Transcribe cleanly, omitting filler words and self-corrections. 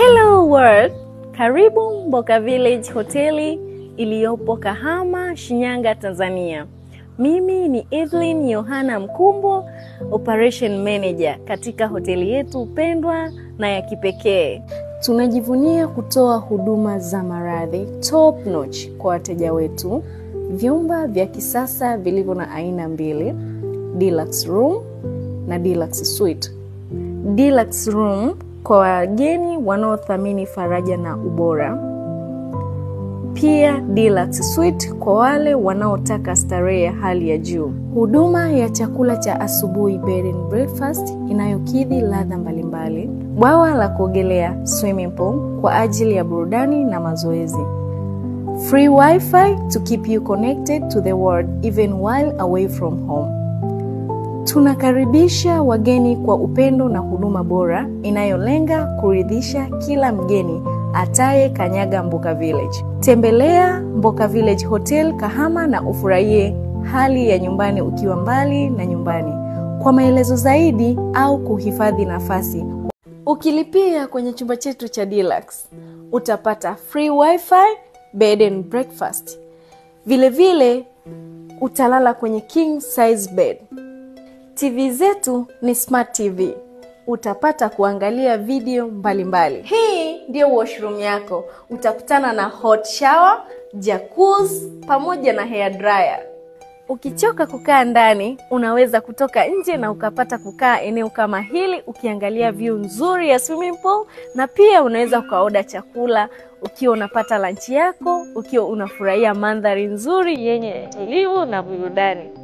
Hello world, karibu Mboka Village hoteli iliyopo Kahama, Shinyanga, Tanzania. Mimi ni Evelyn Yohana Mkumbo, Operation Manager katika hoteli yetu pendwa na ya kipekee. Tunajivunia kutoa huduma za maradhi top notch kwa wateja wetu. Vyumba vya kisasa vilivyo na aina mbili, Deluxe Room na Deluxe Suite. Deluxe Room kwa wageni wanaothamini faraja na ubora. Pia Deluxe Suite kwa wale wanaotaka starehe ya hali ya juu. Huduma ya chakula cha asubuhi bed and breakfast inayokidhi ladha mbalimbali. Bwawa la kuogelea swimming pool kwa ajili ya burudani na mazoezi. Free Wi-Fi to keep you connected to the world even while away from home. Tunakaribisha wageni kwa upendo na huduma bora inayolenga kuridhisha kila mgeni ataye kanyaga Mboka Village. Tembelea Mboka Village Hotel Kahama na ufurahie hali ya nyumbani ukiwa mbali na nyumbani. Kwa maelezo zaidi au kuhifadhi nafasi, ukilipia kwenye chumba chetu cha Deluxe, utapata free Wi-Fi, bed and breakfast. Vile vile utalala kwenye king size bed. TV zetu ni Smart TV. Utapata kuangalia video mbalimbali. Hii ndio washroom yako. Utakutana na hot shower, jacuzzi pamoja na hair dryer. Ukichoka kukaa ndani, unaweza kutoka nje na ukapata kukaa eneo kama hili ukiangalia view nzuri ya swimming pool, na pia unaweza ukaoda chakula ukiwa unapata lunch yako, ukiwa unafurahia mandhari nzuri yenye elimu na burudani.